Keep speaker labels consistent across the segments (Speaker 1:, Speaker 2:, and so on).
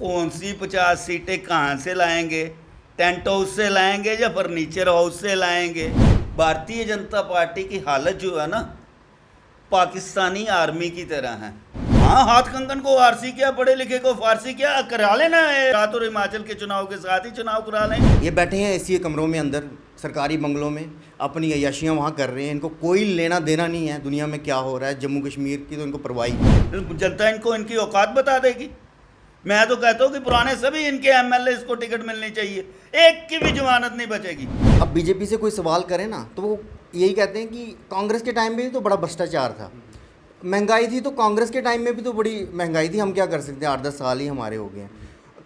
Speaker 1: कौन सी 50 सीटें कहाँ से लाएंगे? टेंट हाउस से लाएंगे या फर्नीचर हाउस से लाएंगे? भारतीय जनता पार्टी की हालत जो है ना, पाकिस्तानी आर्मी की तरह है। हाँ, हाथ कंगन को आरसी क्या, पढ़े लिखे को फारसी क्या, करा लेना है रात और हिमाचल के चुनाव के साथ ही चुनाव करा लें।
Speaker 2: ये बैठे हैं एसी कमरों में अंदर सरकारी बंगलों में, अपनी अय्याशियाँ वहाँ कर रहे हैं। इनको कोई लेना देना नहीं है दुनिया में क्या हो रहा है। जम्मू कश्मीर की तो इनको परवाह ही नहीं।
Speaker 1: जनता इनको इनकी औकात बता देगी। मैं तो कहता हूँ कि पुराने सभी इनके एमएलए को टिकट मिलनी चाहिए, एक की भी जमानत नहीं बचेगी।
Speaker 2: अब बीजेपी से कोई सवाल करे ना तो वो यही कहते हैं कि कांग्रेस के टाइम में भी तो बड़ा भ्रष्टाचार था, महंगाई थी, तो कांग्रेस के टाइम में भी तो बड़ी महंगाई थी, हम क्या कर सकते हैं, 8-10 साल ही हमारे हो गए हैं।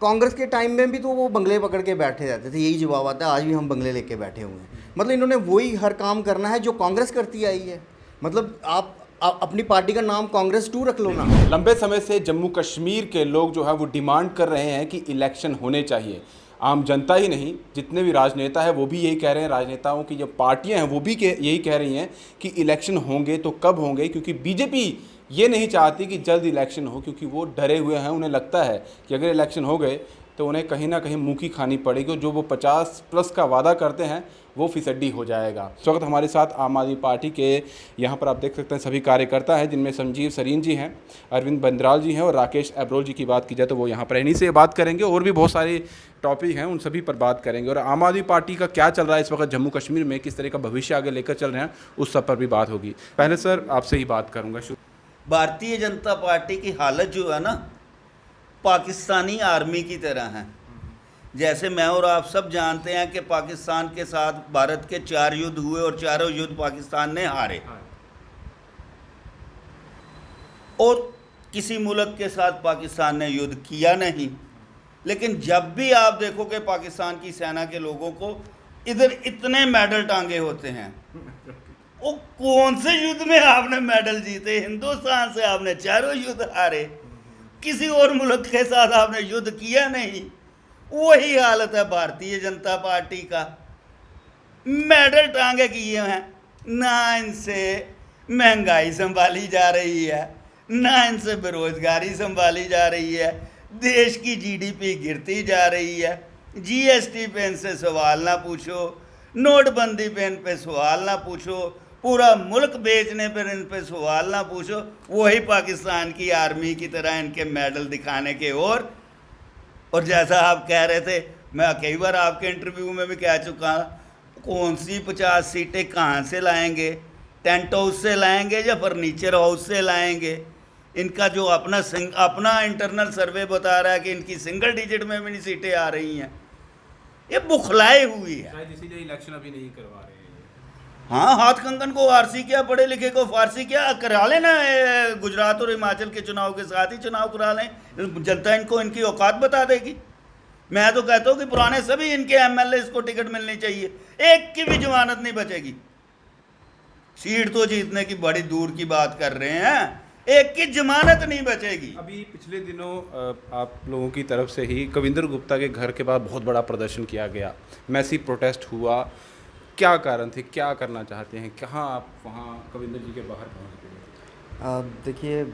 Speaker 2: कांग्रेस के टाइम में भी तो वो बंगले पकड़ के बैठे रहते थे, यही जवाब आता है आज भी हम बंगले लेके बैठे हुए हैं। मतलब इन्होंने वही हर काम करना है जो कांग्रेस करती आई है। मतलब आप अपनी पार्टी का नाम कांग्रेस 2 रख लो ना।
Speaker 3: लंबे समय से जम्मू कश्मीर के लोग जो है वो डिमांड कर रहे हैं कि इलेक्शन होने चाहिए। आम जनता ही नहीं, जितने भी राजनेता हैं वो भी यही कह रहे हैं, राजनेताओं की जो पार्टियां हैं वो भी यही कह रही हैं कि इलेक्शन होंगे तो कब होंगे, क्योंकि बीजेपी ये नहीं चाहती कि जल्द इलेक्शन हो, क्योंकि वो डरे हुए हैं। उन्हें लगता है कि अगर इलेक्शन हो गए तो उन्हें कहीं ना कहीं मुँह की खानी पड़ेगी, जो वो 50+ का वादा करते हैं वो फीसदी हो जाएगा। इस वक्त हमारे साथ आम आदमी पार्टी के यहाँ पर आप देख सकते हैं सभी कार्यकर्ता हैं, जिनमें संजीव सरीन जी हैं, अरविंद बंदराल जी हैं और राकेश एब्रोल जी की बात की जाए तो वो यहाँ पर इन्हीं से बात करेंगे। और भी बहुत सारे टॉपिक हैं, उन सभी पर बात करेंगे। और आम आदमी पार्टी का क्या चल रहा है इस वक्त जम्मू कश्मीर में, किस तरह का भविष्य आगे लेकर चल रहे हैं, उस सब पर भी बात होगी। पहले सर आपसे ही बात करूँगा।
Speaker 1: भारतीय जनता पार्टी की हालत जो है ना, पाकिस्तानी आर्मी की तरह है। जैसे मैं और आप सब जानते हैं कि पाकिस्तान के साथ भारत के 4 युद्ध हुए और चारों युद्ध पाकिस्तान ने हारे, और किसी मुल्क के साथ पाकिस्तान ने युद्ध किया नहीं। लेकिन जब भी आप देखो कि पाकिस्तान की सेना के लोगों को इधर इतने मेडल टांगे होते हैं, वो कौन से युद्ध में आपने मेडल जीते? हिंदुस्तान से आपने चारों युद्ध हारे, किसी और मुल्क के साथ आपने युद्ध किया नहीं। वही हालत है भारतीय जनता पार्टी का, मेडल टांगे किए हैं। ना इनसे महंगाई संभाली जा रही है, ना इनसे बेरोजगारी संभाली जा रही है, देश की जीडीपी गिरती जा रही है। जीएसटी पे इनसे सवाल ना पूछो, नोटबंदी पे इन पे सवाल ना पूछो, पूरा मुल्क बेचने पर इन पे सवाल ना पूछो। वही पाकिस्तान की आर्मी की तरह इनके मेडल दिखाने के। और जैसा आप कह रहे थे, मैं कई बार आपके इंटरव्यू में भी कह चुका, कौन सी 50 सीटें कहाँ से लाएंगे? टेंट हाउस से लाएंगे या फर्नीचर हाउस से लाएंगे? इनका जो अपना इंटरनल सर्वे बता रहा है कि इनकी सिंगल डिजिट में भी नहीं सीटें आ रही हैं। ये बुखलाई हुई है,
Speaker 3: शायद इसीलिए इलेक्शन अभी नहीं करवा रहे हैं।
Speaker 1: हाँ, हाथ कंगन को आरसी क्या, पढ़े लिखे को फारसी क्या, करा लेना है गुजरात और हिमाचल के चुनाव के साथ ही चुनाव करा लें। जनता इनको इनकी औकात बता देगी। मैं तो कहता हूँ कि पुराने सभी इनके एमएलए को टिकट मिलनी चाहिए, एक की भी जमानत नहीं बचेगी। सीट तो जीतने की बड़ी दूर की बात कर रहे हैं, एक की जमानत नहीं बचेगी।
Speaker 3: अभी पिछले दिनों आप लोगों की तरफ से ही कविंदर गुप्ता के घर के बाद बहुत बड़ा प्रदर्शन किया गया, मैसी प्रोटेस्ट हुआ। क्या कारण थे, क्या करना चाहते हैं, कहाँ आप वहाँ कविंदर जी के बाहर पहुँच गए?
Speaker 2: देखिए,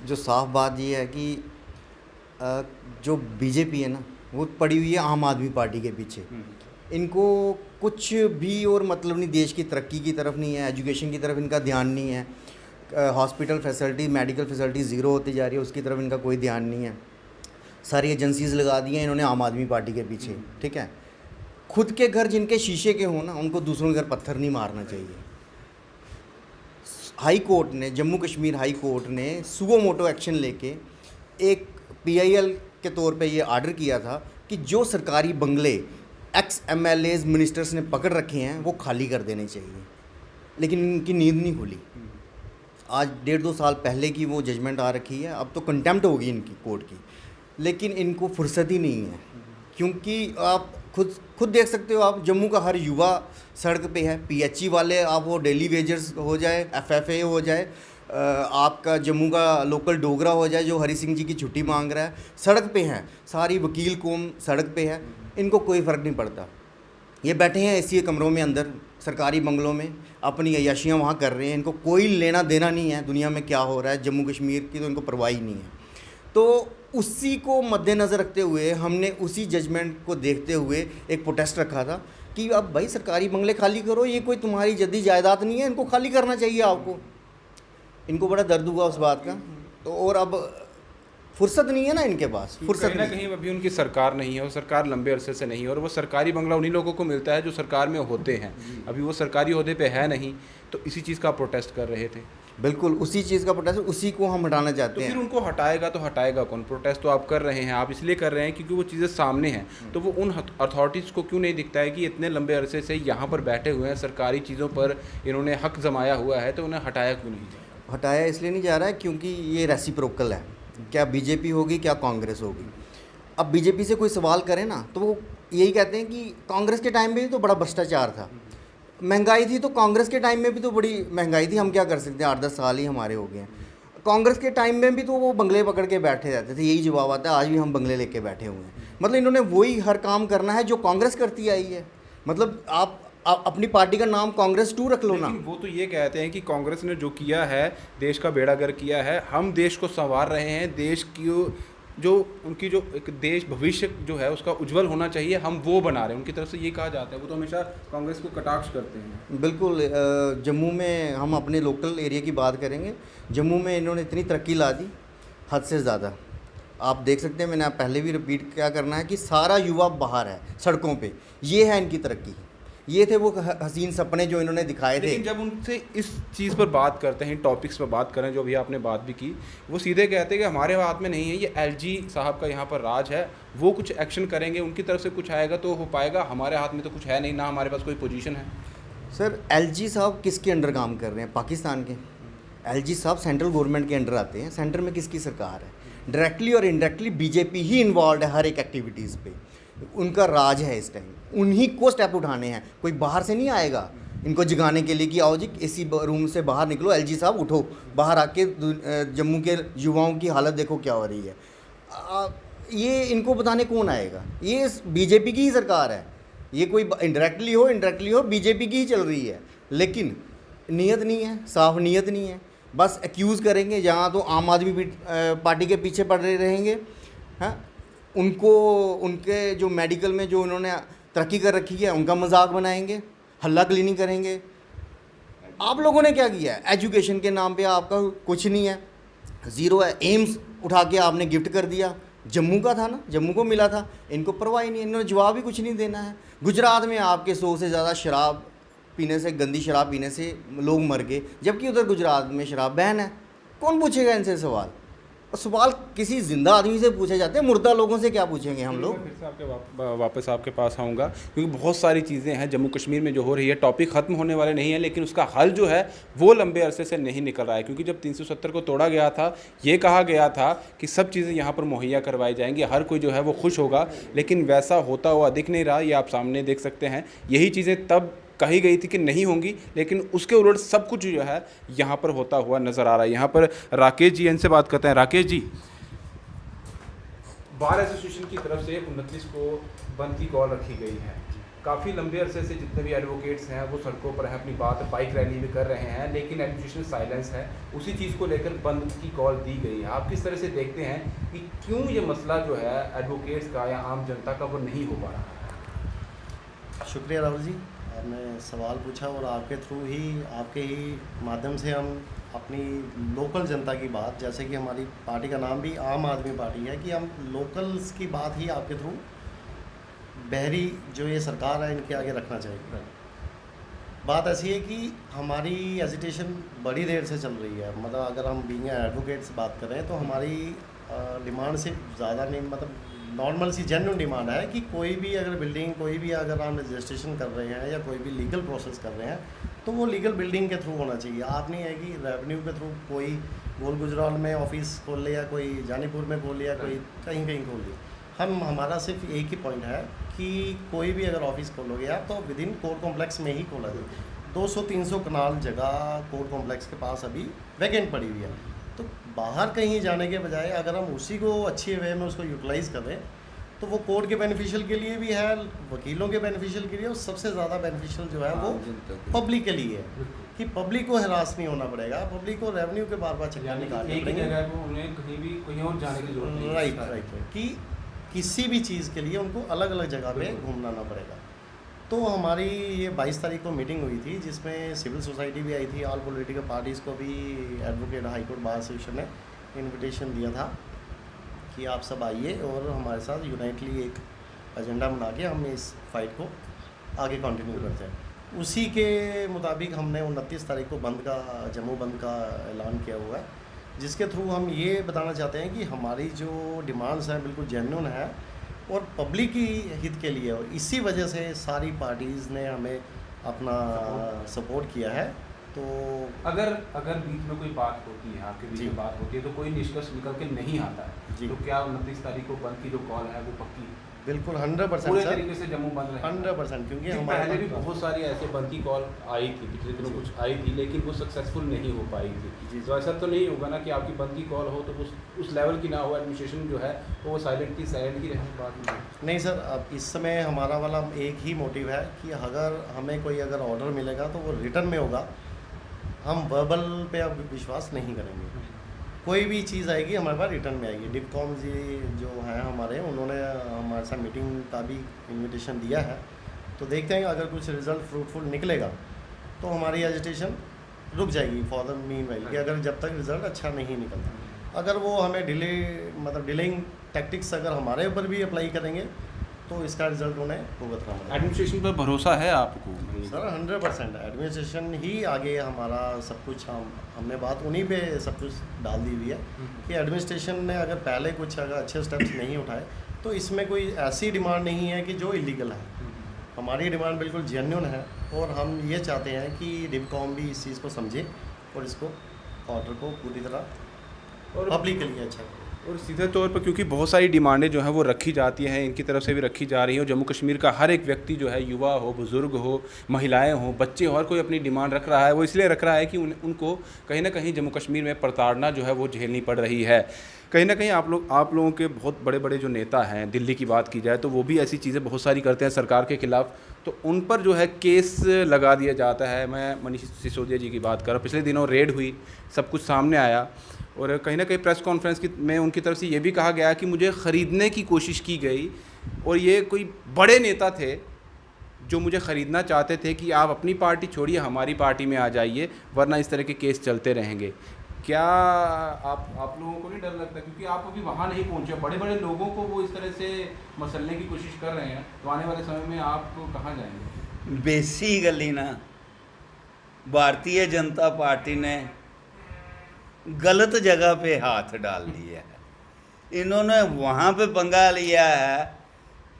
Speaker 2: जो साफ बात ये है कि जो बीजेपी है ना, वो पड़ी हुई है आम आदमी पार्टी के पीछे। इनको कुछ भी और मतलब नहीं, देश की तरक्की की तरफ नहीं है, एजुकेशन की तरफ इनका ध्यान नहीं है, hospital facility, medical facility zero होती जा रही है, उसकी तरफ इनका कोई ध्यान नहीं है। सारी एजेंसीज़ लगा दी हैं इन्होंने आम आदमी पार्टी के पीछे। ठीक है, खुद के घर जिनके शीशे के हों ना, उनको दूसरों के घर पत्थर नहीं मारना चाहिए। हाई कोर्ट ने, जम्मू कश्मीर हाई कोर्ट ने सुओ मोटो एक्शन लेके एक पीआईएल के तौर पे ये आर्डर किया था कि जो सरकारी बंगले एक्स-एमएलएज मिनिस्टर्स ने पकड़ रखे हैं वो खाली कर देने चाहिए। लेकिन इनकी नींद नहीं खुली। आज 1.5-2 साल पहले की वो जजमेंट आ रखी है, अब तो कंटेम्प्ट होगी इनकी कोर्ट की, लेकिन इनको फुर्सत ही नहीं है। क्योंकि आप खुद देख सकते हो, आप जम्मू का हर युवा सड़क पे है। पीएचई वाले आप वो डेली वेजर्स हो जाए, एफएफए हो जाए, आपका जम्मू का लोकल डोगरा हो जाए जो हरी सिंह जी की छुट्टी मांग रहा है, सड़क पे हैं। सारी वकील कौम सड़क पे है, इनको कोई फ़र्क नहीं पड़ता। ये बैठे हैं एसी कमरों में अंदर सरकारी बंगलों में, अपनी अय्याशियाँ वहाँ कर रहे हैं। इनको कोई लेना देना नहीं है दुनिया में क्या हो रहा है, जम्मू कश्मीर की तो इनको परवाह ही नहीं है। तो उसी को मद्देनज़र रखते हुए हमने उसी जजमेंट को देखते हुए एक प्रोटेस्ट रखा था कि अब भाई सरकारी बंगले खाली करो, ये कोई तुम्हारी जद्दी जायदाद नहीं है, इनको खाली करना चाहिए आपको। इनको बड़ा दर्द हुआ उस बात का। तो और अब फुर्सत नहीं है ना इनके पास, फुर्सत
Speaker 3: कहीं ना
Speaker 2: नहीं।
Speaker 3: कहीं अभी उनकी सरकार नहीं है, वो सरकार लंबे अरसे से नहीं है, और वो सरकारी बंगला उन्हीं लोगों को मिलता है जो सरकार में होते हैं। अभी वो सरकारी ओहदे पे है नहीं, तो इसी चीज़ का प्रोटेस्ट कर रहे थे।
Speaker 2: बिल्कुल उसी चीज़ का प्रोटेस्ट, उसी को हम हटाना
Speaker 3: तो
Speaker 2: चाहते
Speaker 3: फिर
Speaker 2: हैं।
Speaker 3: उनको हटाएगा तो हटाएगा कौन? प्रोटेस्ट तो आप कर रहे हैं, आप इसलिए कर रहे हैं क्योंकि वो चीज़ें सामने हैं। तो वो उन अथॉरिटीज़ को क्यों नहीं दिखता है कि इतने लंबे अरसे से यहाँ पर बैठे हुए हैं, सरकारी चीज़ों पर इन्होंने हक जमाया हुआ है, तो उन्हें हटाया क्यों नहीं?
Speaker 2: हटाया इसलिए नहीं जा रहा है क्योंकि ये रेसिप्रोकल है। क्या बीजेपी होगी, क्या कांग्रेस होगी। अब बीजेपी से कोई सवाल करे ना तो वो यही कहते हैं कि कांग्रेस के टाइम में भी तो बड़ा भ्रष्टाचार था, महंगाई थी, तो कांग्रेस के टाइम में भी तो बड़ी महंगाई थी, हम क्या कर सकते हैं, 8-10 साल ही हमारे हो गए हैं। कांग्रेस के टाइम में भी तो वो बंगले पकड़ के बैठे रहते थे, यही जवाब आता है, आज भी हम बंगले लेके बैठे हुए हैं। मतलब इन्होंने वही हर काम करना है जो कांग्रेस करती आई है। मतलब आप अपनी पार्टी का नाम कांग्रेस 2 रख लो ना।
Speaker 3: लेकिन वो तो ये कहते हैं कि कांग्रेस ने जो किया है, देश का बेड़ा गर्क किया है, हम देश को संवार रहे हैं, देश की जो उनकी जो एक देश भविष्य जो है उसका उज्जवल होना चाहिए, हम वो बना रहे हैं, उनकी तरफ से ये कहा जाता है। वो तो हमेशा कांग्रेस को कटाक्ष करते हैं।
Speaker 2: बिल्कुल। जम्मू में हम अपने लोकल एरिया की बात करेंगे, जम्मू में इन्होंने इतनी तरक्की ला दी हद से ज़्यादा। आप देख सकते हैं, मैंने आप पहले भी रिपीट क्या करना है कि सारा युवा बाहर है सड़कों पे, ये है इनकी तरक्की। ये थे वो हसीन सपने जो इन्होंने दिखाए थे।
Speaker 3: लेकिन जब उनसे इस चीज़ पर बात करते हैं, टॉपिक्स पर बात करें, जो अभी आपने बात भी की, वो सीधे कहते हैं कि हमारे हाथ में नहीं है, ये एलजी साहब का यहाँ पर राज है, वो कुछ एक्शन करेंगे, उनकी तरफ से कुछ आएगा तो हो पाएगा, हमारे हाथ में तो कुछ है नहीं, ना हमारे पास कोई पोजीशन है।
Speaker 2: सर एलजी साहब किसके अंडर काम कर रहे हैं? पाकिस्तान के। एलजी साहब सेंट्रल गवर्नमेंट के अंडर आते हैं। सेंटर में किसकी सरकार है? डायरेक्टली और इनडायरेक्टली बीजेपी ही इन्वॉल्व है हर एक एक्टिविटीज़ पे। उनका राज है इस टाइम, उन्हीं को स्टेप उठाने हैं, कोई बाहर से नहीं आएगा इनको जगाने के लिए कि आओ जी इसी रूम से बाहर निकलो, एलजी साहब उठो, बाहर आके जम्मू के युवाओं की हालत देखो क्या हो रही है। ये इनको बताने कौन आएगा? ये बीजेपी की ही सरकार है, ये कोई इनडायरेक्टली हो बीजेपी की ही चल रही है। लेकिन नीयत नहीं है, साफ नीयत नहीं है, बस एक्यूज़ करेंगे। जहाँ तो आम आदमी पार्टी के पीछे पड़ रहे रहेंगे, हाँ, उनको उनके जो मेडिकल में जो उन्होंने तरक्की कर रखी है उनका मजाक बनाएंगे, हल्ला क्लीनिंग करेंगे। आप लोगों ने क्या किया है? एजुकेशन के नाम पे आपका कुछ नहीं है, ज़ीरो है। एम्स उठा के आपने गिफ्ट कर दिया, जम्मू का था ना, जम्मू को मिला था, इनको परवाह ही नहीं, इन्होंने जवाब ही कुछ नहीं देना है। गुजरात में आपके 100 से ज़्यादा शराब पीने से, गंदी शराब पीने से लोग मर गए, जबकि उधर गुजरात में शराब बैन है। कौन पूछेगा इनसे सवाल? और सवाल किसी जिंदा आदमी से पूछे जाते हैं, मुर्दा लोगों से क्या पूछेंगे हम लोग?
Speaker 3: फिर से आपके वापस आपके पास आऊँगा, क्योंकि बहुत सारी चीज़ें हैं जम्मू कश्मीर में जो हो रही है, टॉपिक ख़त्म होने वाले नहीं है, लेकिन उसका हल जो है वो लंबे अरसे से नहीं निकल रहा है। क्योंकि जब 370 को तोड़ा गया था, ये कहा गया था कि सब चीज़ें यहाँ पर मुहैया करवाई जाएंगी, हर कोई जो है वो खुश होगा, लेकिन वैसा होता हुआ दिख नहीं रहा। ये आप सामने देख सकते हैं, यही चीज़ें तब कही गई थी कि नहीं होंगी, लेकिन उसके उलट सब कुछ जो है यहाँ पर होता हुआ नज़र आ रहा है। यहाँ पर राकेश जी, इनसे बात करते हैं। राकेश जी, बार एसोसिएशन की तरफ से 29 को बंद की कॉल रखी गई है। काफ़ी लंबे अरसे से जितने भी एडवोकेट्स हैं वो सड़कों पर हैं, अपनी बात बाइक रैली भी कर रहे हैं, लेकिन एडमिनिस्ट्रेशन साइलेंस है। उसी चीज़ को लेकर बंद की कॉल दी गई है। आप किस तरह से देखते हैं कि क्यों ये मसला जो है एडवोकेट्स का या आम जनता का वो नहीं हो पा रहा है?
Speaker 4: शुक्रिया राहुल जी, आपने सवाल पूछा और आपके थ्रू ही, आपके ही माध्यम से हम अपनी लोकल जनता की बात, जैसे कि हमारी पार्टी का नाम भी आम आदमी पार्टी है, कि हम लोकल्स की बात ही आपके थ्रू बहरी जो ये सरकार है इनके आगे रखना चाहिए। बात ऐसी है कि हमारी एजिटेशन बड़ी देर से चल रही है। मतलब अगर हम बीइंग एडवोकेट्स बात करें तो हमारी डिमांड से ज़्यादा नहीं, मतलब नॉर्मल सी जेन्युइन डिमांड है कि कोई भी अगर बिल्डिंग, कोई भी अगर हम रजिस्ट्रेशन कर रहे हैं या कोई भी लीगल प्रोसेस कर रहे हैं तो वो लीगल बिल्डिंग के थ्रू होना चाहिए। आप नहीं है कि रेवेन्यू के थ्रू कोई गोल गुजराल में ऑफिस खोल लिया, कोई जानीपुर में खोल लिया, कोई कहीं कहीं खोल लिया। हमारा सिर्फ एक ही पॉइंट है कि कोई भी अगर ऑफिस खोलोगे आप तो विद इन कोर्ट कॉम्प्लेक्स में ही खोला जाए। 200-300 कनाल जगह कोर्ट कॉम्प्लेक्स के पास अभी वैकेंट पड़ी हुई है, तो बाहर कहीं जाने के बजाय अगर हम उसी को अच्छी वे में उसको यूटिलाइज़ करें तो वो कोर्ट के बेनिफिशियल के लिए भी है, वकीलों के बेनिफिशियल के लिए, और सबसे ज़्यादा बेनिफिशियल जो है वो पब्लिक के लिए है कि पब्लिक को हरास नहीं होना पड़ेगा, पब्लिक को रेवेन्यू के बार बार चक्कर
Speaker 3: यानी
Speaker 4: निकालने
Speaker 3: एक ही
Speaker 4: पड़ेंगे।
Speaker 3: जगह को उन्हें कहीं भी कहीं और जाने की जरूरत नहीं है।
Speaker 4: राइट राइट कि किसी भी चीज़ के लिए उनको अलग अलग जगह पे घूमना ना पड़ेगा। तो हमारी ये 22 तारीख को मीटिंग हुई थी, जिसमें सिविल सोसाइटी भी आई थी, ऑल पॉलिटिकल पार्टीज़ को भी advocate high court bar association ने इनविटेशन दिया था कि आप सब आइए और हमारे साथ यूनाइटली एक एजेंडा बना के हम इस फाइट को आगे कंटिन्यू करते हैं। उसी के मुताबिक हमने 29 तारीख को बंद का, जम्मू बंद का ऐलान किया हुआ है, जिसके थ्रू हम ये बताना चाहते हैं कि हमारी जो डिमांड्स हैं बिल्कुल जेन्युइन है और पब्लिक की हित के लिए, और इसी वजह से सारी पार्टीज़ ने हमें अपना सपोर्ट किया है। तो
Speaker 3: अगर बीच में कोई बात होती है, आपके बीच
Speaker 4: जी।
Speaker 3: में बात होती है, तो कोई निष्कर्ष निकल के नहीं आता है,
Speaker 4: जी।
Speaker 3: तो क्या 29 तारीख को बंद की जो कॉल है वो पक्की है?
Speaker 4: बिल्कुल 100%
Speaker 3: पूरे
Speaker 4: सर,
Speaker 3: तरीके से जम्मू बंद रहेगा?
Speaker 4: 100%, क्योंकि
Speaker 3: क्योंकि
Speaker 4: हमारे
Speaker 3: पहले भी बहुत सारी ऐसे बंद की कॉल आई थी, पिछले दिनों कुछ आई थी, लेकिन वो सक्सेसफुल नहीं हो पाई थी।
Speaker 4: जी।
Speaker 3: तो ऐसा तो नहीं होगा ना कि आपकी बंद की कॉल हो तो उस लेवल की ना हो, एडमिनिस्ट्रेशन जो है तो वो साइलेंट की रहे बात में।
Speaker 4: नहीं सर, अब इस समय हमारा वाला एक ही मोटिव है कि अगर हमें कोई अगर ऑर्डर मिलेगा तो वो रिटर्न में होगा, हम वर्बल पे अब विश्वास नहीं करेंगे। कोई भी चीज़ आएगी हमारे पास रिटर्न में आएगी। डिपकॉम जी जो हैं हमारे, उन्होंने हमारे साथ मीटिंग का भी इनविटेशन दिया है, तो देखते हैं अगर कुछ रिज़ल्ट फ्रूटफुल निकलेगा तो हमारी एजिटेशन रुक जाएगी फॉर द मीन वाइल, कि अगर जब तक रिज़ल्ट अच्छा नहीं निकलता। अगर वो हमें डिलेइंग टैक्टिक्स अगर हमारे ऊपर भी अप्लाई करेंगे तो इसका रिजल्ट उन्हें भुगतना पड़ेगा।
Speaker 3: एडमिनिस्ट्रेशन पर भरोसा है आपको?
Speaker 4: सर 100% एडमिनिस्ट्रेशन ही आगे हमारा सब कुछ, हमने बात उन्हीं पे सब कुछ डाल दी हुई है कि एडमिनिस्ट्रेशन ने अगर पहले कुछ अगर अच्छे स्टेप्स नहीं उठाए तो इसमें कोई ऐसी डिमांड नहीं है कि जो इलीगल है। हमारी डिमांड बिल्कुल जेन्युइन है और हम ये चाहते हैं कि डिपकॉम भी इस चीज़ को समझे और इसको ऑर्डर को पूरी तरह
Speaker 3: और
Speaker 4: पब्लिक के लिए अच्छा करे।
Speaker 3: और सीधे तौर पर क्योंकि बहुत सारी डिमांडें जो हैं वो रखी जाती हैं, इनकी तरफ से भी रखी जा रही हैं, और जम्मू कश्मीर का हर एक व्यक्ति जो है, युवा हो, बुज़ुर्ग हो, महिलाएं हो, बच्चे हो, हर कोई अपनी डिमांड रख रहा है। वो इसलिए रख रहा है कि उनको कहीं ना कहीं जम्मू कश्मीर में प्रताड़ना जो है वो झेलनी पड़ रही है। कहीं ना कहीं आप लोगों के बहुत बड़े बड़े जो नेता हैं, दिल्ली की बात की जाए तो वो भी ऐसी चीज़ें बहुत सारी करते हैं सरकार के खिलाफ, तो उन पर जो है केस लगा दिया जाता है। मैं मनीष सिसोदिया जी की बात कर रहा हूँ, पिछले दिनों रेड हुई, सब कुछ सामने आया, और कहीं ना कहीं प्रेस कॉन्फ्रेंस में उनकी तरफ से ये भी कहा गया कि मुझे ख़रीदने की कोशिश की गई, और ये कोई बड़े नेता थे जो मुझे ख़रीदना चाहते थे कि आप अपनी पार्टी छोड़िए, हमारी पार्टी में आ जाइए, वरना इस तरह के केस चलते रहेंगे। क्या आप लोगों को नहीं डर लगता, क्योंकि आप अभी वहाँ नहीं पहुँचे, बड़े बड़े लोगों को वो इस तरह से मसलने की कोशिश कर रहे हैं, तो आने वाले समय में आप कहाँ जाएंगे?
Speaker 1: बेसिकली ना भारतीय जनता पार्टी ने गलत जगह पे हाथ डाल दिया है। इन्होंने वहाँ पे पंगा लिया है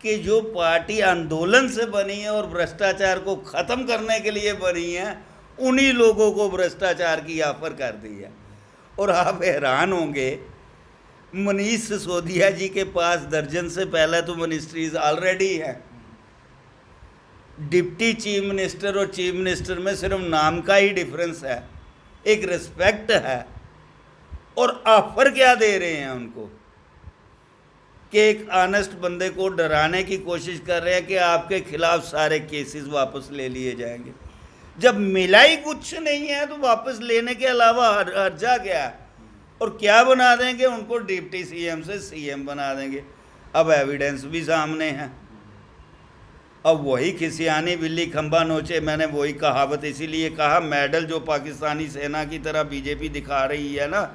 Speaker 1: कि जो पार्टी आंदोलन से बनी है और भ्रष्टाचार को ख़त्म करने के लिए बनी है, उन्हीं लोगों को भ्रष्टाचार की ऑफर कर दी है। और आप हैरान होंगे, मनीष सिसोदिया जी के पास दर्जन से पहले तो मिनिस्ट्रीज ऑलरेडी हैं। डिप्टी चीफ मिनिस्टर और चीफ मिनिस्टर में सिर्फ नाम का ही डिफरेंस है, एक रिस्पेक्ट है। और ऑफर क्या दे रहे हैं उनको कि एक ऑनेस्ट बंदे को डराने की कोशिश कर रहे हैं कि आपके खिलाफ सारे केसेस वापस ले लिए जाएंगे। जब मिला ही कुछ नहीं है तो वापस लेने के अलावा हर्जा क्या है? और क्या बना देंगे उनको, डिप्टी सीएम से सीएम बना देंगे। अब एविडेंस भी सामने है। अब वही खिसियानी बिल्ली खंबा नोचे, मैंने वही कहावत इसीलिए कहा, मेडल जो पाकिस्तानी सेना की तरह बीजेपी दिखा रही है ना,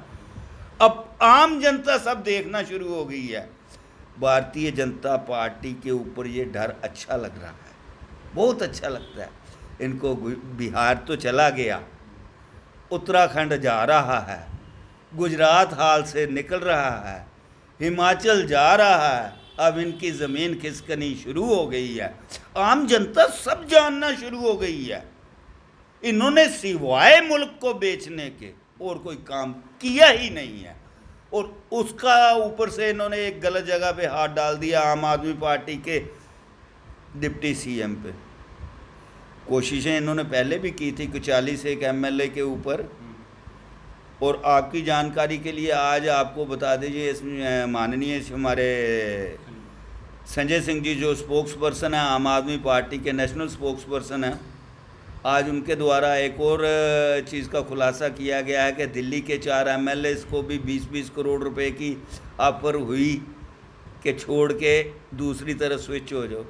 Speaker 1: अब आम जनता सब देखना शुरू हो गई है। भारतीय जनता पार्टी के ऊपर ये डर अच्छा लग रहा है, बहुत अच्छा लगता है इनको। बिहार तो चला गया, उत्तराखंड जा रहा है, गुजरात हाल से निकल रहा है, हिमाचल जा रहा है, अब इनकी ज़मीन खिसकनी शुरू हो गई है। आम जनता सब जानना शुरू हो गई है। इन्होंने सिवाय मुल्क को बेचने के और कोई काम किया ही नहीं है, और उसका ऊपर से इन्होंने एक गलत जगह पे हाथ डाल दिया आम आदमी पार्टी के डिप्टी सीएम पे। कोशिशें इन्होंने पहले भी की थी 40 एक एमएलए के ऊपर। और आपकी जानकारी के लिए आज आपको बता दीजिए, इसमें माननीय हमारे संजय सिंह जी जो स्पोक्स पर्सन है आम आदमी पार्टी के, नेशनल स्पोक्स पर्सन हैं, आज उनके द्वारा एक और चीज़ का खुलासा किया गया है कि दिल्ली के 4 MLAs को भी 20-20 करोड़ रुपए की ऑफर हुई कि छोड़ के दूसरी तरफ स्विच हो जाओ।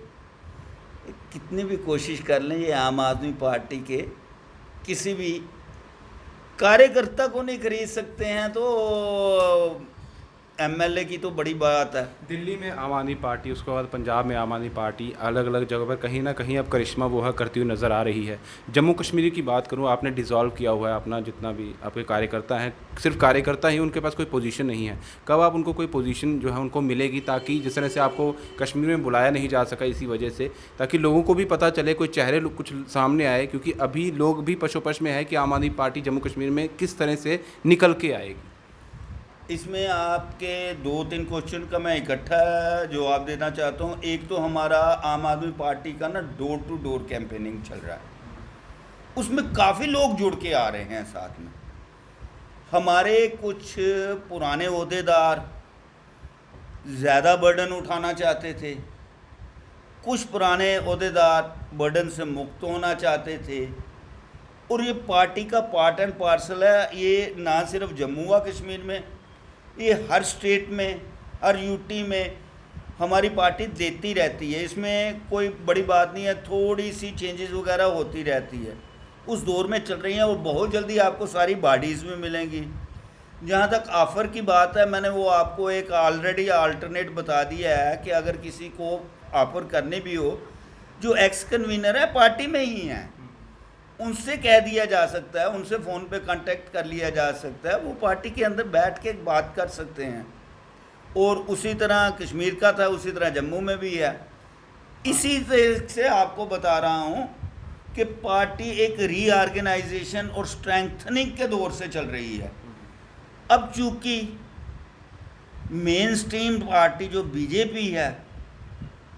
Speaker 1: कितनी भी कोशिश कर लें, ये आम आदमी पार्टी के किसी भी कार्यकर्ता को नहीं खरीद सकते हैं, तो MLA की तो बड़ी बात है।
Speaker 3: दिल्ली में आम आदमी पार्टी, उसके बाद पंजाब में आम आदमी पार्टी अलग अलग जगह पर कहीं ना कहीं अब करिश्मा वो करती हुई नज़र आ रही है। जम्मू कश्मीर की बात करूँ, आपने डिसॉल्व किया हुआ है अपना, जितना भी आपके कार्यकर्ता हैं, सिर्फ कार्यकर्ता ही, उनके पास कोई पोजीशन नहीं है। कब आप उनको कोई पोजीशन जो है उनको मिलेगी, ताकि जिस तरह से आपको कश्मीर में बुलाया नहीं जा सका इसी वजह से, ताकि लोगों को भी पता चले, कोई चेहरे कुछ सामने आए, क्योंकि अभी लोग भी पशोपश में है कि आम आदमी पार्टी जम्मू कश्मीर में किस तरह से निकल के आएगी।
Speaker 1: इसमें आपके 2-3 क्वेश्चन का मैं इकट्ठा जवाब देना चाहता हूँ। एक तो हमारा आम आदमी पार्टी का ना डोर टू डोर कैंपेनिंग चल रहा है, उसमें काफ़ी लोग जुड़ के आ रहे हैं साथ में। हमारे कुछ पुराने ओहदेदार ज़्यादा बर्डन उठाना चाहते थे, कुछ पुराने ओहदेदार बर्डन से मुक्त होना चाहते थे, और ये पार्टी का पार्ट एंड पार्सल है। ये ना सिर्फ जम्मू व कश्मीर में, ये हर स्टेट में, हर यूटी में हमारी पार्टी देती रहती है। इसमें कोई बड़ी बात नहीं है, थोड़ी सी चेंजेस वगैरह होती रहती है, उस दौर में चल रही हैं, और बहुत जल्दी आपको सारी बॉडीज़ में मिलेंगी। जहाँ तक ऑफ़र की बात है, मैंने वो आपको एक ऑलरेडी अल्टरनेट बता दिया है कि अगर किसी को ऑफ़र करनी भी हो, जो एक्स कन्वीनर है पार्टी में ही हैं, उनसे कह दिया जा सकता है, उनसे फ़ोन पे कांटेक्ट कर लिया जा सकता है, वो पार्टी के अंदर बैठ के बात कर सकते हैं। और उसी तरह कश्मीर का था, उसी तरह जम्मू में भी है। इसी तरह से आपको बता रहा हूँ कि पार्टी एक रीऑर्गेनाइजेशन और स्ट्रेंथनिंग के दौर से चल रही है। अब चूँकि मेन स्ट्रीम पार्टी जो बीजेपी है,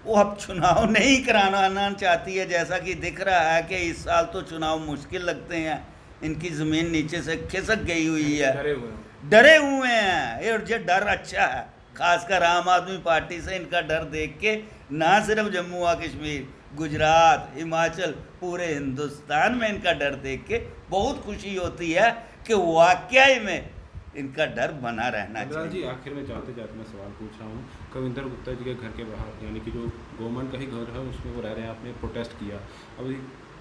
Speaker 1: वो अब चुनाव नहीं कराना चाहती है, जैसा कि दिख रहा है कि इस साल तो चुनाव मुश्किल लगते हैं, इनकी ज़मीन नीचे से खिसक गई हुई है, डरे हुए हैं। ये डर अच्छा है, खासकर आम आदमी पार्टी से इनका डर देख के ना सिर्फ जम्मू व कश्मीर, गुजरात, हिमाचल, पूरे हिंदुस्तान में इनका डर देख के बहुत खुशी होती है कि वाकई में इनका डर बना रहना चाहिए।
Speaker 3: जी, आखिर में जाते जाते मैं सवाल पूछ रहा हूँ, कविंदर गुप्ता जी के घर के बाहर, यानी कि जो गवर्नमेंट का ही घर है उसमें वो रह रहे हैं, आपने प्रोटेस्ट किया। अब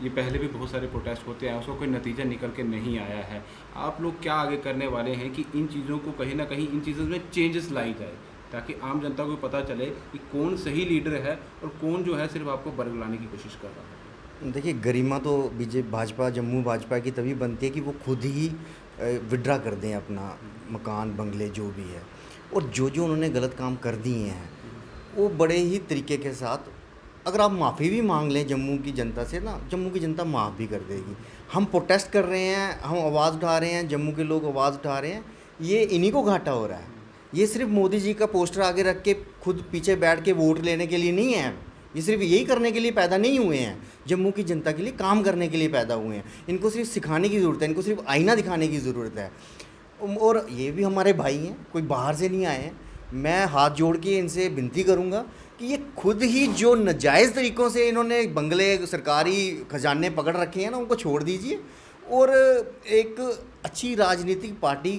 Speaker 3: ये पहले भी बहुत सारे प्रोटेस्ट होते हैं, उसका कोई नतीजा निकल के नहीं आया है। आप लोग क्या आगे करने वाले हैं कि इन चीज़ों को कहीं ना कहीं, इन चीज़ों में चेंजेस लाई जाए, ताकि आम जनता को पता चले कि कौन सही लीडर है और कौन जो है सिर्फ आपको बरगलाने की कोशिश कर रहा है।
Speaker 2: देखिए, गरिमा तो भाजपा, जम्मू भाजपा की तभी बनती है कि वो खुद ही विड्रा कर दें अपना मकान, बंगले, जो भी है। और जो उन्होंने गलत काम कर दिए हैं, वो बड़े ही तरीके के साथ, अगर आप माफ़ी भी मांग लें जम्मू की जनता से ना, जम्मू की जनता माफ़ भी कर देगी। हम प्रोटेस्ट कर रहे हैं, हम आवाज़ उठा रहे हैं, जम्मू के लोग आवाज़ उठा रहे हैं, ये इन्हीं को घाटा हो रहा है। ये सिर्फ मोदी जी का पोस्टर आगे रख के खुद पीछे बैठ के वोट लेने के लिए नहीं है, ये सिर्फ यही करने के लिए पैदा नहीं हुए हैं, जम्मू की जनता के लिए काम करने के लिए पैदा हुए हैं। इनको सिर्फ सिखाने की ज़रूरत है, इनको सिर्फ आईना दिखाने की ज़रूरत है। और ये भी हमारे भाई हैं, कोई बाहर से नहीं आए हैं। मैं हाथ जोड़ के इनसे विनती करूंगा कि ये खुद ही जो नाजायज़ तरीक़ों से इन्होंने बंगले, सरकारी खजाने पकड़ रखे हैं ना, उनको छोड़ दीजिए और एक अच्छी राजनीतिक पार्टी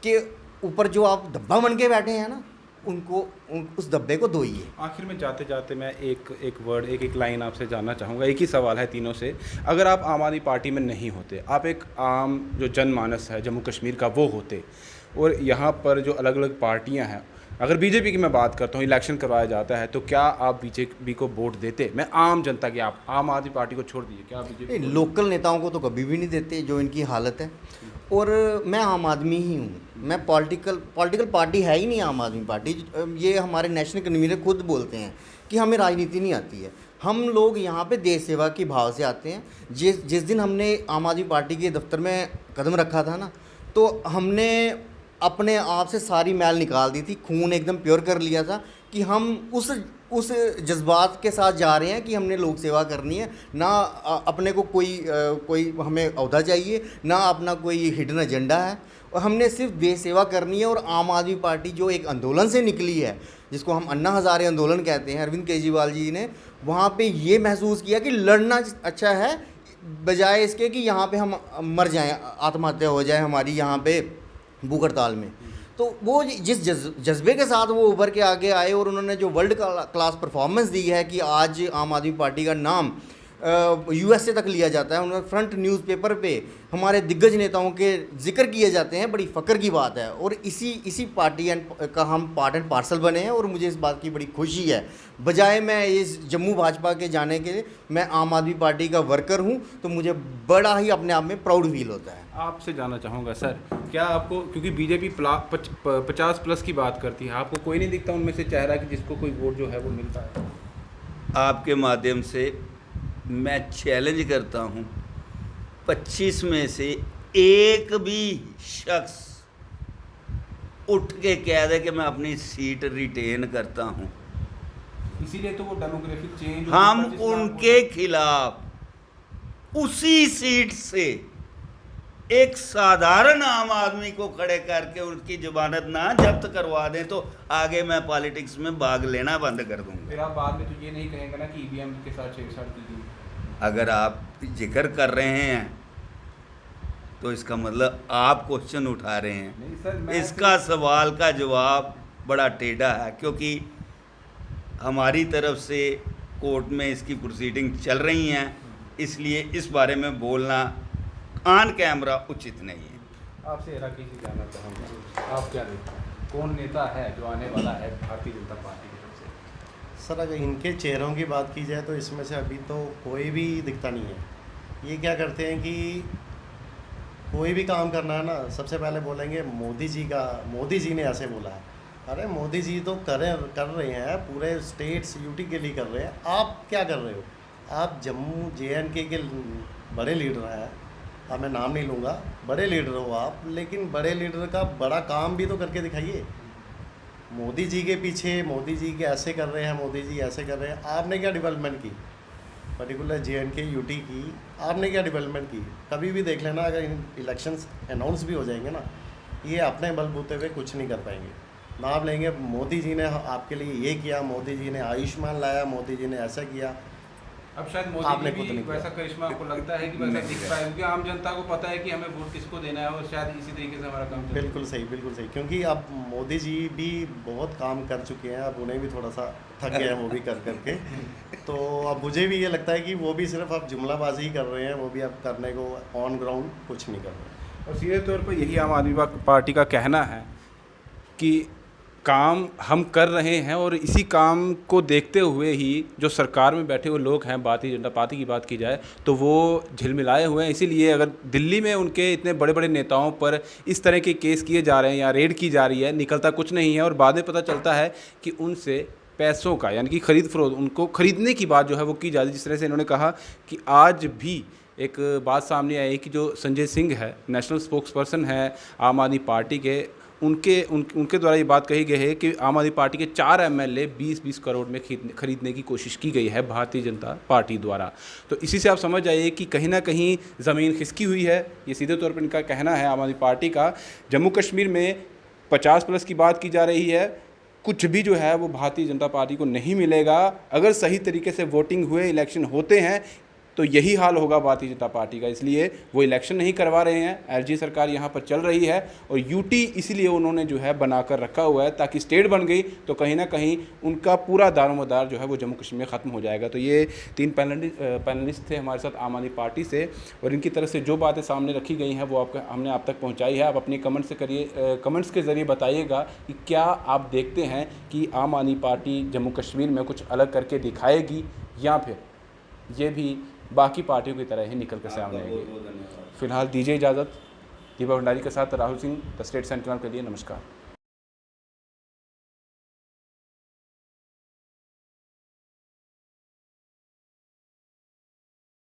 Speaker 2: के ऊपर जो आप धब्बा बन के बैठे हैं ना, उनको उस धब्बे को धोइए।
Speaker 3: आखिर में जाते जाते मैं एक वर्ड, एक लाइन आपसे जानना चाहूँगा। एक ही सवाल है तीनों से, अगर आप आम आदमी पार्टी में नहीं होते, आप एक आम जो जनमानस है जम्मू कश्मीर का वो होते, और यहाँ पर जो अलग अलग पार्टियाँ हैं, अगर बीजेपी की मैं बात करता हूँ, इलेक्शन करवाया जाता है, तो क्या आप बीजेपी को वोट देते? मैं आम जनता की, आप आम आदमी पार्टी को छोड़ दीजिए, क्या आप बीजेपी?
Speaker 2: लोकल नेताओं को तो कभी भी नहीं देते जो इनकी हालत है। और मैं आम आदमी ही हूँ, मैं पॉलिटिकल पार्टी है ही नहीं आम आदमी पार्टी। ये हमारे नेशनल कन्वीनर खुद बोलते हैं कि हमें राजनीति नहीं आती है। हम लोग यहाँ पे देश सेवा की भाव से आते हैं। जिस दिन हमने आम आदमी पार्टी के दफ्तर में कदम रखा था ना, तो हमने अपने आप से सारी मैल निकाल दी थी, खून एकदम प्योर कर लिया था कि हम उस जज्बात के साथ जा रहे हैं कि हमने लोक सेवा करनी है, ना अपने को कोई हमें अहदा चाहिए, ना अपना कोई हिडन एजेंडा है, और हमने सिर्फ देश सेवा करनी है। और आम आदमी पार्टी जो एक आंदोलन से निकली है, जिसको हम अन्ना हज़ारे आंदोलन कहते हैं, अरविंद केजरीवाल जी ने वहाँ पे ये महसूस किया कि लड़ना अच्छा है, बजाय इसके कि यहाँ पे हम मर जाएं, आत्महत्या हो जाए हमारी यहाँ पे भूख हड़ताल में। तो वो जिस जज्बे के साथ वो उभर के आगे आए और उन्होंने जो वर्ल्ड क्लास परफॉर्मेंस दी है कि आज आम आदमी पार्टी का नाम यूएसए तक लिया जाता है, उन्होंने फ्रंट न्यूज़पेपर पे हमारे दिग्गज नेताओं के जिक्र किए जाते हैं, बड़ी फ़ख्र की बात है। और इसी पार्टी का हम पार्ट एंड पार्सल बने हैं और मुझे इस बात की बड़ी खुशी है। बजाय मैं इस जम्मू भाजपा के जाने के, मैं आम आदमी पार्टी का वर्कर हूं, तो मुझे बड़ा ही अपने आप में प्राउड फील होता है।
Speaker 3: आपसे जानना चाहूँगा सर, क्या आपको, क्योंकि बीजेपी 50+ की बात करती है, आपको कोई नहीं दिखता उनमें से चेहरा कि जिसको कोई वोट जो है वो मिलता है?
Speaker 1: आपके माध्यम से मैं चैलेंज करता हूं, 25 में से एक भी शख्स उठ के कह दे कि मैं अपनी सीट रिटेन करता हूं।
Speaker 3: इसीलिए तो वो डेमोग्राफिक चेंज,
Speaker 1: हम उनके खिलाफ उसी सीट से एक साधारण आम आदमी को खड़े करके उनकी जमानत ना जब्त करवा दें तो आगे मैं पॉलिटिक्स में भाग लेना बंद कर दूंगा।
Speaker 3: फिर आप बाद में तो ये नहीं कहेंगे ना कि ईवीएम के साथ छेड़छाड़ की गई?
Speaker 1: अगर आप जिक्र कर रहे हैं तो इसका मतलब आप क्वेश्चन उठा रहे हैं।
Speaker 3: नहीं सर,
Speaker 1: इसका सवाल का जवाब बड़ा टेढ़ा है, क्योंकि हमारी तरफ से कोर्ट में इसकी प्रोसीडिंग चल रही हैं, इसलिए इस बारे में बोलना ऑन कैमरा उचित नहीं है।
Speaker 3: आपसे राकेश जी जानना चाहूँगा, आप क्या देखते हैं कौन नेता है जो आने वाला है भारतीय जनता पार्टी की तरफ से?
Speaker 4: सर अगर इनके चेहरों की बात की जाए तो इसमें से अभी तो कोई भी दिखता नहीं है। ये क्या करते हैं कि कोई भी काम करना है ना, सबसे पहले बोलेंगे मोदी जी ने ऐसे बोला है। अरे मोदी जी तो कर रहे हैं, पूरे स्टेट्स यूटी के लिए कर रहे हैं। आप क्या कर रहे हो? आप जम्मू JNK के बड़े लीडर हैं, अब मैं नाम नहीं लूँगा, बड़े लीडर हो आप, लेकिन बड़े लीडर का बड़ा काम भी तो करके दिखाइए। मोदी जी के पीछे मोदी जी के ऐसे कर रहे हैं, मोदी जी ऐसे कर रहे हैं, आपने क्या डेवलपमेंट की? पर्टिकुलर JNK यूटी की आपने क्या डेवलपमेंट की? कभी भी देख लेना, अगर इलेक्शंस अनाउंस भी हो जाएंगे ना, ये अपने बलबूते पे कुछ नहीं कर पाएंगे। नाम लेंगे मोदी जी ने आपके लिए ये किया, मोदी जी ने आयुष्मान लाया, मोदी जी ने ऐसा किया।
Speaker 3: अब शायद
Speaker 4: आपने
Speaker 3: मोदी
Speaker 4: खुद
Speaker 3: जी
Speaker 4: नहीं
Speaker 3: भी वैसा करिश्मा आपको लगता है कि वैसा दिख पाए, क्योंकि आम जनता को पता है कि हमें वोट किसको देना है और शायद इसी तरीके से हमारा काम चले।
Speaker 4: बिल्कुल सही, क्योंकि अब मोदी जी भी बहुत काम कर चुके हैं, अब उन्हें भी थोड़ा सा थक गए हैं वो भी कर करके। तो अब मुझे भी ये लगता है कि वो भी सिर्फ अब जुमलाबाजी ही कर रहे हैं, वो भी अब करने को ऑन ग्राउंड कुछ नहीं कर रहे।
Speaker 3: और सीधे तौर पर यही आम आदमी पार्टी का कहना है कि काम हम कर रहे हैं और इसी काम को देखते हुए ही जो सरकार में बैठे हुए लोग हैं, भारतीय जनता पार्टी की बात की जाए तो वो झिलमिलाए हुए हैं। इसीलिए अगर दिल्ली में उनके इतने बड़े बड़े नेताओं पर इस तरह के केस किए जा रहे हैं या रेड की जा रही है, निकलता कुछ नहीं है और बाद में पता चलता है कि उनसे पैसों का, यानी कि खरीद फरोख्त, उनको खरीदने की बात जो है वो की जा रही है। जिस तरह से इन्होंने कहा कि आज भी एक बात सामने आई कि जो संजय सिंह है, नेशनल स्पोक्स पर्सन है आम आदमी पार्टी के, उनके द्वारा ये बात कही गई है कि आम आदमी पार्टी के 4 MLA 20-20 करोड़ में खरीदने की कोशिश की गई है भारतीय जनता पार्टी द्वारा। तो इसी से आप समझ जाइए कि कहीं ना कहीं ज़मीन खिसकी हुई है। ये सीधे तौर पर इनका कहना है आम आदमी पार्टी का। जम्मू कश्मीर में 50+ की बात की जा रही है, कुछ भी जो है वो भारतीय जनता पार्टी को नहीं मिलेगा। अगर सही तरीके से वोटिंग हुए, इलेक्शन होते हैं तो यही हाल होगा भारतीय जनता पार्टी का। इसलिए वो इलेक्शन नहीं करवा रहे हैं। LG सरकार यहाँ पर चल रही है और यूटी इसलिए उन्होंने जो है बनाकर रखा हुआ है ताकि स्टेट बन गई तो कहीं ना कहीं उनका पूरा दारोमदार जो है वो जम्मू कश्मीर में ख़त्म हो जाएगा। तो ये 3 पैनलिस्ट थे हमारे साथ आम आदमी पार्टी से और इनकी तरफ से जो बातें सामने रखी गई हैं वो हमने आप तक पहुँचाई है। आप अपनी कमेंट्स के ज़रिए बताइएगा कि क्या आप देखते हैं कि आम आदमी पार्टी जम्मू कश्मीर में कुछ अलग करके दिखाएगी या फिर ये भी बाकी पार्टियों की तरह ही निकल कर सामने आएगी। फिलहाल दीजिए इजाज़त। दीपक भंडारी के साथ Rahul Singh, the state sentinel के लिए नमस्कार।